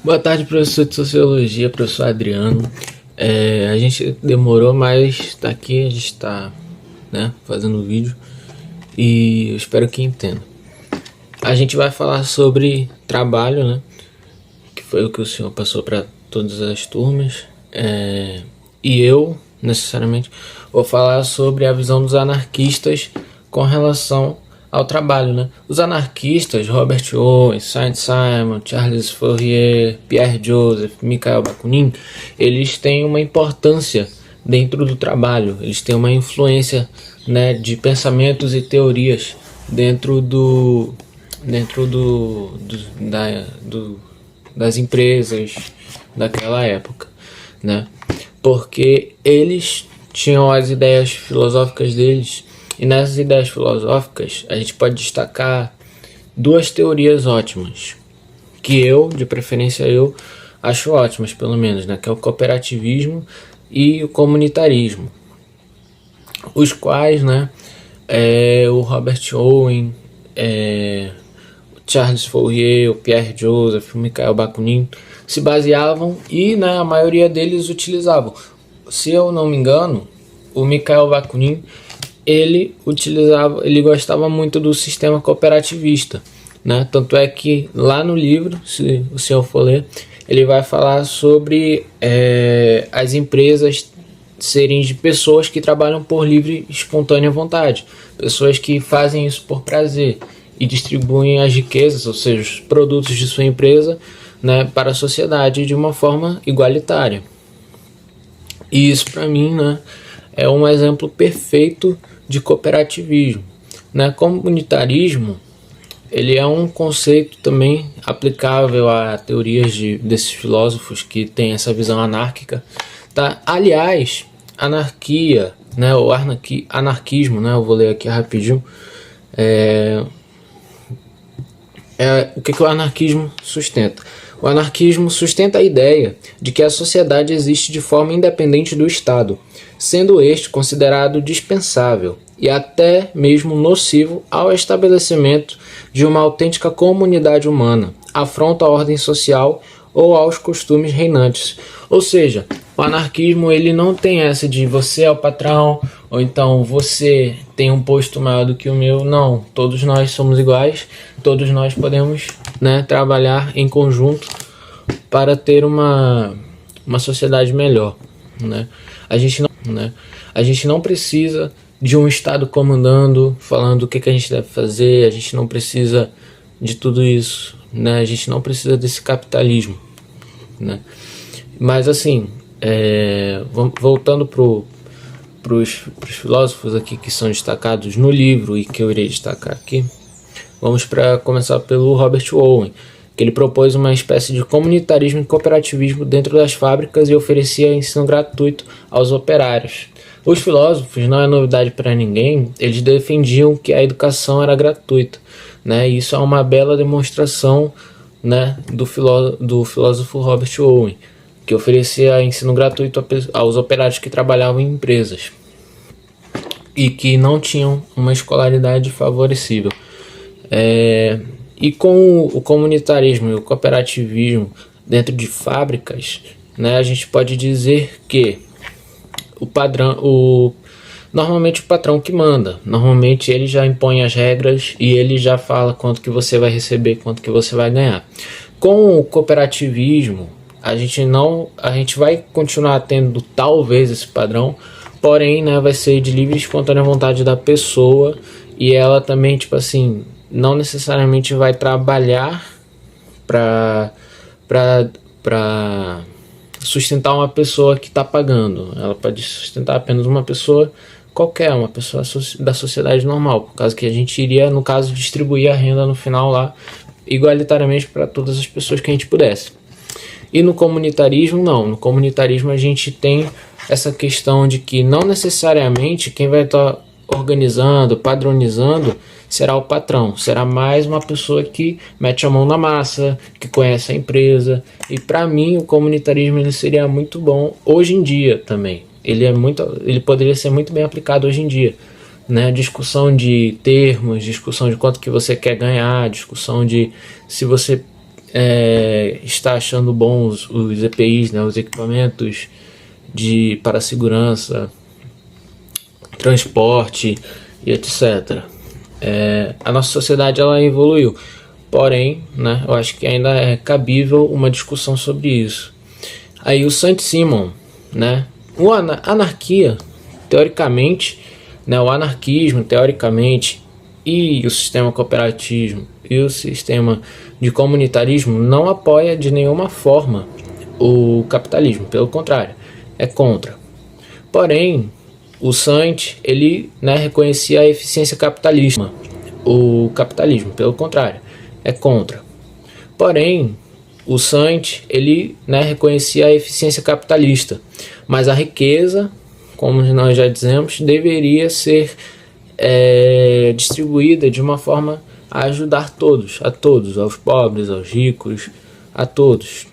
Boa tarde, professor de Sociologia, professor Adriano. A gente demorou, mas tá aqui, a gente tá, né, fazendo o vídeo e eu espero que entenda. A gente vai falar sobre trabalho, né, que foi o que o senhor passou para todas as turmas, e eu, necessariamente, vou falar sobre a visão dos anarquistas com relação ao trabalho, né? Os anarquistas, Robert Owen, Saint-Simon, Charles Fourier, Pierre Joseph, Mikhail Bakunin, eles têm uma importância dentro do trabalho, eles têm uma influência, né, de pensamentos e teorias dentro das empresas daquela época, né? Porque eles tinham as ideias filosóficas deles. E nessas ideias filosóficas, a gente pode destacar duas teorias ótimas, que eu, de preferência eu, acho ótimas, pelo menos, né? Que é o cooperativismo e o comunitarismo. Os quais, né, o Robert Owen, Charles Fourier, o Pierre Joseph, o Mikhail Bakunin se baseavam e, né, a maioria deles utilizavam. Se eu não me engano, o Mikhail Bakunin ele gostava muito do sistema cooperativista, né? Tanto é que lá no livro, se o senhor for ler, ele vai falar sobre as empresas serem de pessoas que trabalham por livre e espontânea vontade, pessoas que fazem isso por prazer e distribuem as riquezas, ou seja, os produtos de sua empresa, né, para a sociedade de uma forma igualitária. E isso, para mim, né, é um exemplo perfeito de cooperativismo, né? Comunitarismo, ele é um conceito também aplicável a teorias desses filósofos que têm essa visão anárquica, tá? Aliás, anarquia, né, o anarquismo, né, eu vou ler aqui rapidinho, o que o anarquismo sustenta? O anarquismo sustenta a ideia de que a sociedade existe de forma independente do Estado, sendo este considerado dispensável e até mesmo nocivo ao estabelecimento de uma autêntica comunidade humana, afronta à ordem social ou aos costumes reinantes. Ou seja, o anarquismo ele não tem essa de você é o patrão, ou então você tem um posto maior do que o meu. Não, todos nós somos iguais, todos nós podemos, né, trabalhar em conjunto para ter uma sociedade melhor, né? A gente não precisa de um Estado comandando, falando o que a gente deve fazer, a gente não precisa de tudo isso, né? A gente não precisa desse capitalismo, né? Mas assim, voltando para os filósofos aqui que são destacados no livro e que eu irei destacar aqui, vamos para começar pelo Robert Owen, que ele propôs uma espécie de comunitarismo e cooperativismo dentro das fábricas e oferecia ensino gratuito aos operários. Os filósofos, não é novidade para ninguém, eles defendiam que a educação era gratuita, né? Isso é uma bela demonstração, né, do filósofo Robert Owen, que oferecia ensino gratuito aos operários que trabalhavam em empresas e que não tinham uma escolaridade favorecível. E com o comunitarismo e o cooperativismo dentro de fábricas, né, a gente pode dizer que normalmente o patrão que manda, normalmente ele já impõe as regras e ele já fala quanto que você vai receber, quanto que você vai ganhar. Com o cooperativismo, a gente vai continuar tendo talvez esse padrão, porém, né, vai ser de livre e espontânea vontade da pessoa e ela também, tipo assim, não necessariamente vai trabalhar para sustentar uma pessoa que está pagando. Ela pode sustentar apenas uma pessoa qualquer, uma pessoa da sociedade normal, por causa que a gente iria, no caso, distribuir a renda no final lá igualitariamente para todas as pessoas que a gente pudesse. E no comunitarismo, não. No comunitarismo a gente tem essa questão de que não necessariamente quem vai estar organizando, padronizando, será o patrão, será mais uma pessoa que mete a mão na massa, que conhece a empresa. E para mim o comunitarismo ele seria muito bom hoje em dia também. Ele poderia ser muito bem aplicado hoje em dia, né? Discussão de termos, discussão de quanto que você quer ganhar, discussão de se você está achando bons os EPIs, né, os equipamentos para segurança, transporte e etc. A nossa sociedade ela evoluiu, porém, né, eu acho que ainda é cabível uma discussão sobre isso. Aí o Saint-Simon, né, anarquia, teoricamente, né, o anarquismo, teoricamente, e o sistema cooperativismo e o sistema de comunitarismo não apoia de nenhuma forma o capitalismo, pelo contrário, é contra. Porém, o Sant, ele, né, reconhecia a eficiência capitalista, o capitalismo, pelo contrário, é contra. Porém, o Sant, ele, né, reconhecia a eficiência capitalista, mas a riqueza, como nós já dizemos, deveria ser distribuída de uma forma a ajudar a todos, aos pobres, aos ricos, a todos.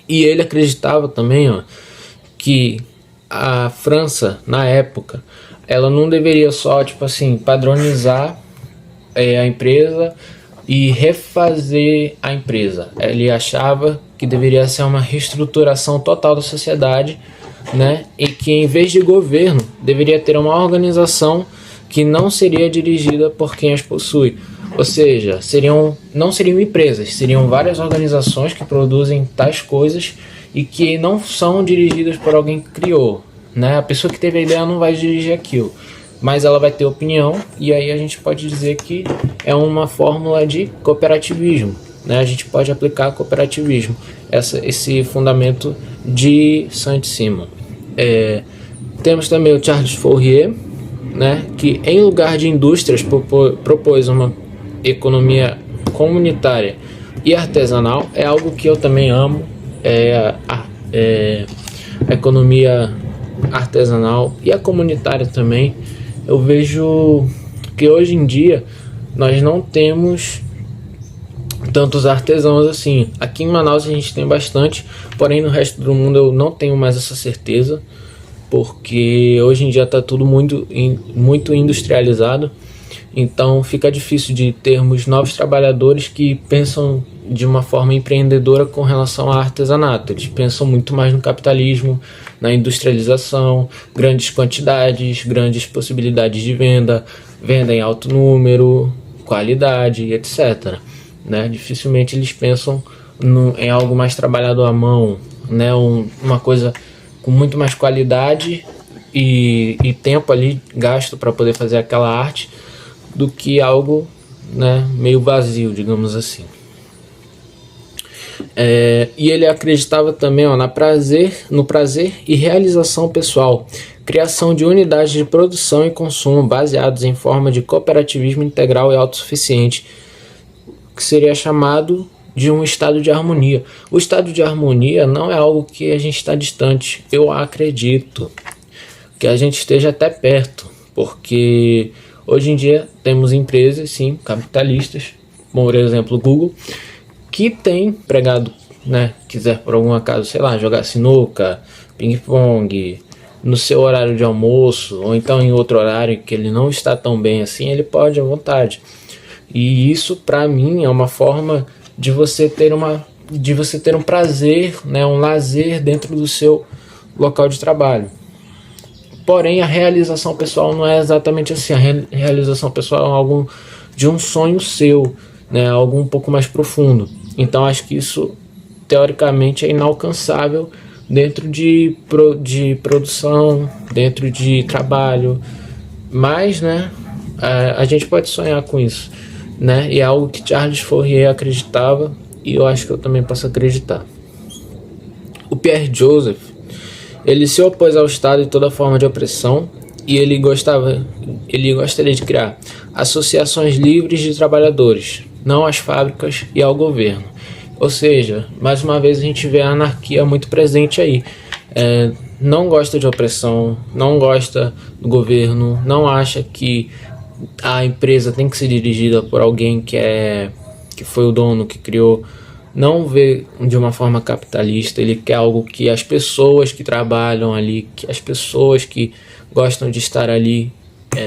E ele acreditava também, que a França, na época, ela não deveria só, tipo assim, padronizar a empresa e refazer a empresa. Ele achava que deveria ser uma reestruturação total da sociedade, né? E que em vez de governo, deveria ter uma organização que não seria dirigida por quem as possui. Ou seja, não seriam empresas, seriam várias organizações que produzem tais coisas e que não são dirigidas por alguém que criou, né? A pessoa que teve a ideia não vai dirigir aquilo, mas ela vai ter opinião, e aí a gente pode dizer que é uma fórmula de cooperativismo, né? A gente pode aplicar cooperativismo, esse fundamento de Saint-Simon. Temos também o Charles Fourier, né, que em lugar de indústrias propôs uma economia comunitária e artesanal. É algo que eu também amo, a economia artesanal e a comunitária também. Eu vejo que hoje em dia nós não temos tantos artesãos assim. Aqui em Manaus a gente tem bastante, porém no resto do mundo eu não tenho mais essa certeza, porque hoje em dia está tudo muito industrializado, então fica difícil de termos novos trabalhadores que pensam de uma forma empreendedora com relação ao artesanato. Eles pensam muito mais no capitalismo, na industrialização, grandes quantidades, grandes possibilidades de venda em alto número, qualidade, etc. Né? Dificilmente eles pensam em algo mais trabalhado à mão, né? Uma coisa com muito mais qualidade e tempo ali gasto para poder fazer aquela arte, do que algo, né, meio vazio, digamos assim. E ele acreditava também no prazer e realização pessoal, criação de unidades de produção e consumo baseados em forma de cooperativismo integral e autossuficiente, que seria chamado de um estado de harmonia. O estado de harmonia não é algo que a gente está distante, eu acredito que a gente esteja até perto, porque hoje em dia temos empresas, sim, capitalistas, por exemplo, o Google, que tem empregado, né, quiser por algum acaso, sei lá, jogar sinuca, ping-pong, no seu horário de almoço, ou então em outro horário que ele não está tão bem assim, ele pode à vontade. E isso, para mim, é uma forma de você ter um prazer, né, um lazer dentro do seu local de trabalho. Porém, a realização pessoal não é exatamente assim. A realização pessoal é algo de um sonho seu, né, algo um pouco mais profundo. Então, acho que isso, teoricamente, é inalcançável dentro de produção, dentro de trabalho. Mas, né, a gente pode sonhar com isso, né? E é algo que Charles Fourier acreditava, e eu acho que eu também posso acreditar. O Pierre Joseph, ele se opôs ao Estado e toda forma de opressão, e ele gostaria de criar associações livres de trabalhadores, não às fábricas e ao governo. Ou seja, mais uma vez a gente vê a anarquia muito presente aí. Não gosta de opressão, não gosta do governo, não acha que a empresa tem que ser dirigida por alguém que foi o dono, que criou. Não vê de uma forma capitalista. Ele quer algo que as pessoas que trabalham ali, que as pessoas que gostam de estar ali,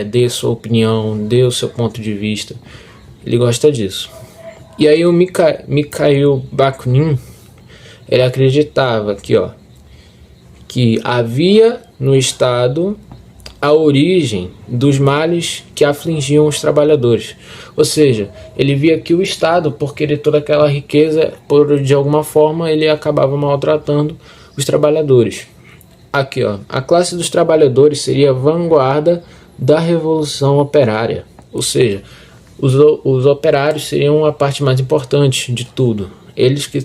dê sua opinião, dê o seu ponto de vista. Ele gosta disso. E aí o Mikhail Bakunin, ele acreditava que havia no Estado a origem dos males que afligiam os trabalhadores. Ou seja, ele via que o Estado, por querer toda aquela riqueza, de alguma forma ele acabava maltratando os trabalhadores. A classe dos trabalhadores seria a vanguarda da Revolução Operária. Ou seja, os operários seriam a parte mais importante de tudo. Eles que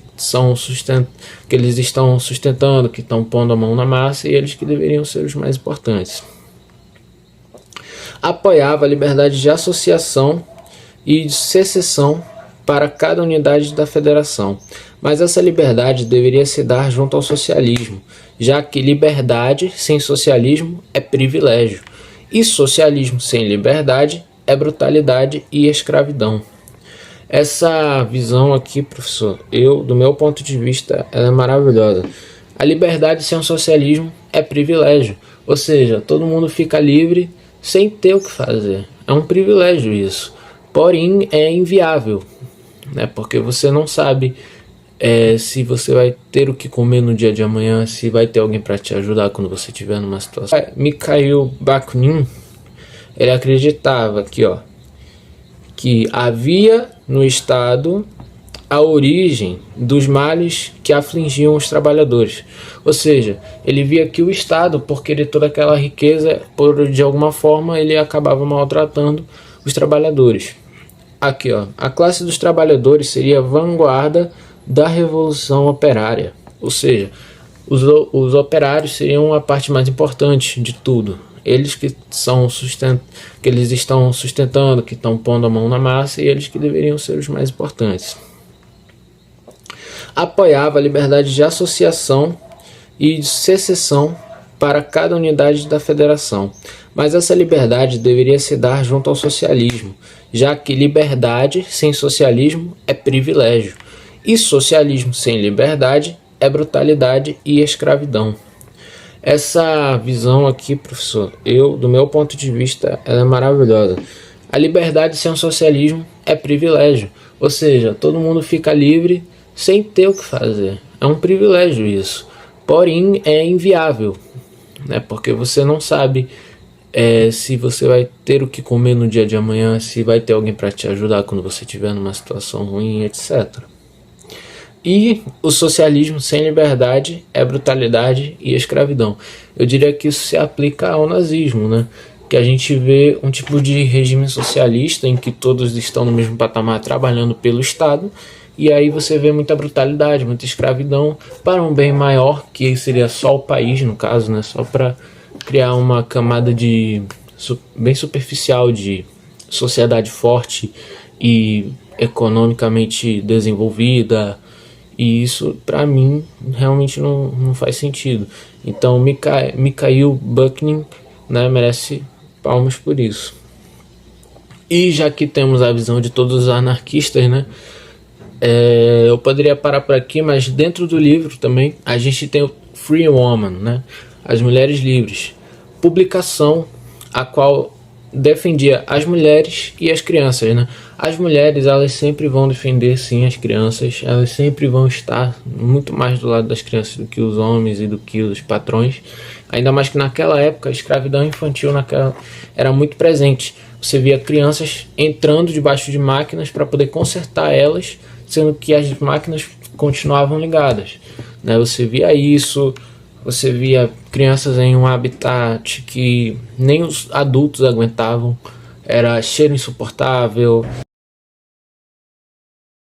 eles estão sustentando, que estão pondo a mão na massa, e eles que deveriam ser os mais importantes. Apoiava a liberdade de associação e de secessão para cada unidade da federação, mas essa liberdade deveria se dar junto ao socialismo, já que liberdade sem socialismo é privilégio, e socialismo sem liberdade é brutalidade e escravidão. Essa visão aqui, professor, do meu ponto de vista, ela é maravilhosa. A liberdade sem o socialismo é privilégio, ou seja, todo mundo fica livre sem ter o que fazer. É um privilégio isso, porém é inviável, né? Porque você não sabe se você vai ter o que comer no dia de amanhã, se vai ter alguém para te ajudar quando você estiver numa situação. Mikhail Bakunin, ele acreditava que havia no Estado a origem dos males que afligiam os trabalhadores. Ou seja, ele via que o Estado, por querer toda aquela riqueza, de alguma forma ele acabava maltratando os trabalhadores. A classe dos trabalhadores seria a vanguarda da Revolução Operária. Ou seja, os operários seriam a parte mais importante de tudo. Eles que eles estão sustentando, que estão pondo a mão na massa, e eles que deveriam ser os mais importantes. Apoiava a liberdade de associação e de secessão para cada unidade da federação, mas essa liberdade deveria se dar junto ao socialismo, já que liberdade sem socialismo é privilégio, e socialismo sem liberdade é brutalidade e escravidão. Essa visão aqui, professor, do meu ponto de vista, ela é maravilhosa. A liberdade sem o socialismo é privilégio, ou seja, todo mundo fica livre sem ter o que fazer. É um privilégio isso, porém é inviável, né? Porque você não sabe se você vai ter o que comer no dia de amanhã, se vai ter alguém para te ajudar quando você estiver numa situação ruim, etc. E o socialismo sem liberdade é brutalidade e escravidão. Eu diria que isso se aplica ao nazismo, né? Que a gente vê um tipo de regime socialista em que todos estão no mesmo patamar trabalhando pelo Estado, e aí você vê muita brutalidade, muita escravidão para um bem maior, que seria só o país, no caso, né? Só para criar uma camada bem superficial de sociedade forte e economicamente desenvolvida. E isso, para mim, realmente não faz sentido. Então, Mikhail Bakunin, né, merece palmas por isso. E já que temos a visão de todos os anarquistas, né, eu poderia parar por aqui, mas dentro do livro também a gente tem o Free Woman, né, as mulheres livres, publicação a qual defendia as mulheres e as crianças, né? As mulheres, elas sempre vão defender sim as crianças, elas sempre vão estar muito mais do lado das crianças do que os homens e do que os patrões, ainda mais que naquela época a escravidão infantil era muito presente. Você via crianças entrando debaixo de máquinas para poder consertar elas, sendo que as máquinas continuavam ligadas, né? Você via isso. Você via crianças em um habitat que nem os adultos aguentavam, era cheiro insuportável.